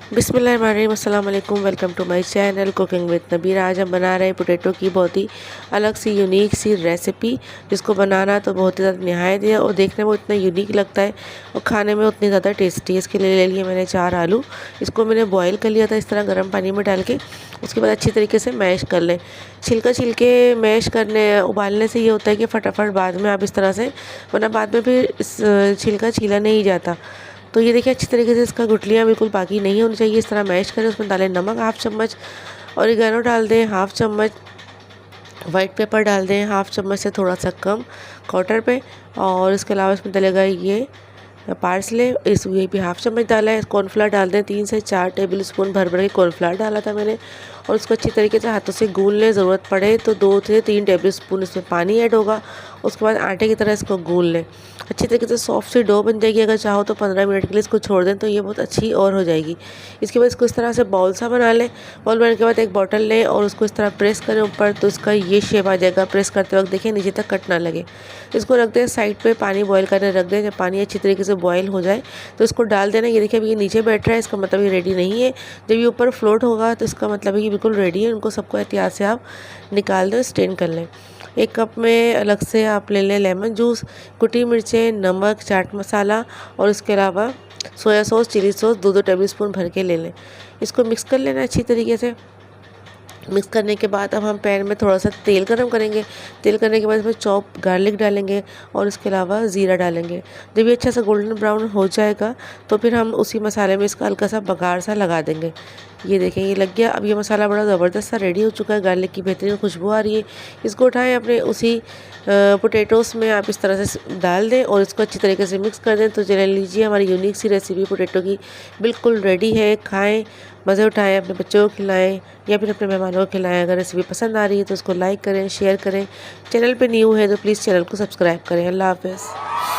बिस्मिल्लाहिर्रहमानिर्रहीम, अस्सलाम वालेकुम। Welcome to my channel cooking with Nabeer. आज हम बना रहे हैं पोटैटो की बहुत ही अलग सी यूनिक सी रेसिपी, जिसको बनाना तो बहुत ही ज़्यादा निहायत है और देखने में इतना यूनिक लगता है और खाने में उतनी ज़्यादा टेस्टी है। इसके लिए ले लिए मैंने 4 आलू। इसको मैंने बॉयल कर लिया था इस तरह गर्म पानी में डाल के। उसके बाद अच्छी तरीके से मैश कर लें। छिलका छिल के मैश करने उबालने से ये होता है कि फटाफट बाद में आप इस तरह से, वरना बाद में फिर इस छिलका छीला नहीं जाता। तो ये देखिए अच्छी तरीके से इसका गुठलियाँ बिल्कुल बाकी नहीं होनी चाहिए। इस तरह मैश करें। उसमें डालें नमक हाफ़ चम्मच, ऑरिगेनो डाल दें हाफ़ चम्मच, वाइट पेपर डाल दें हाफ़ चम्मच से थोड़ा सा कम क्वार्टर पे, और इसके अलावा इसमें डलेगा ये पार्सले, ये भी हाफ़ चम्मच डाला है। कॉर्नफ्लावर डाल दें 3 से 4 टेबल स्पून भर भर के कॉर्नफ्लावर डाला था मैंने, और उसको अच्छी तरीके से हाथों से गूंद लें। ज़रूरत पड़े तो 2 से 3 टेबल स्पून इसमें पानी ऐड होगा। उसके बाद आटे की तरह इसको गूंद लें। अच्छी तरीके से सॉफ्ट सी डो बन जाएगी। अगर चाहो तो 15 मिनट के लिए इसको छोड़ दें तो ये बहुत अच्छी और हो जाएगी। इसके बाद इसको इस तरह से बॉल सा बना लें। बॉल बनाने के बाद एक बॉटल लें और उसको इस तरह प्रेस करें ऊपर, तो इसका ये शेप आ जाएगा। प्रेस करते वक्त देखिए नीचे तक कट ना लगे। इसको रख दें साइड पे, पानी बॉयल करने रख दें। जब पानी अच्छी तरीके से बॉयल हो जाए तो इसको डाल देना। ये देखिए अभी ये नीचे बैठ रहा है, इसका मतलब ये रेडी नहीं है। जब ये ऊपर फ्लोट होगा तो इसका मतलब है कि बिल्कुल रेडी है। उनको सबको एहतियात से आप निकाल दें, स्ट्रेन कर लें। एक कप में अलग से आप ले लें लेमन जूस, कुटी मिर्चें, नमक, चाट मसाला और इसके अलावा soya sauce, chilli sauce 2-2 tablespoon भर के ले लें। इसको मिक्स कर लेना अच्छी तरीके से। मिक्स करने के बाद अब हम पैन में थोड़ा सा तेल गरम करेंगे। तेल करने के बाद इसमें चॉप गार्लिक डालेंगे और इसके अलावा ज़ीरा डालेंगे। जब ये अच्छा सा गोल्डन ब्राउन हो जाएगा तो फिर हम उसी मसाले में इसका हल्का सा बघार सा लगा देंगे। ये देखें ये लग गया। अब ये मसाला बड़ा ज़बरदस्त सा रेडी हो चुका है। गार्लिक की बेहतरीन खुशबू आ रही है। इसको उठाएं अपने उसी पोटैटोज़ में आप इस तरह से डाल दें और इसको अच्छी तरीके से मिक्स कर दें। तो चलिए लीजिए हमारी यूनिक सी रेसिपी पोटैटो की बिल्कुल रेडी है। खाएं, मज़े उठाएं, अपने बच्चों को खिलाएं या फिर अपने मेहमानों को खिलाएं। अगर रेसिपी पसंद आ रही है तो उसको लाइक करें, शेयर करें। चैनल पे न्यू है तो प्लीज़ चैनल को सब्सक्राइब करें। अल्लाह हाफ़िज़।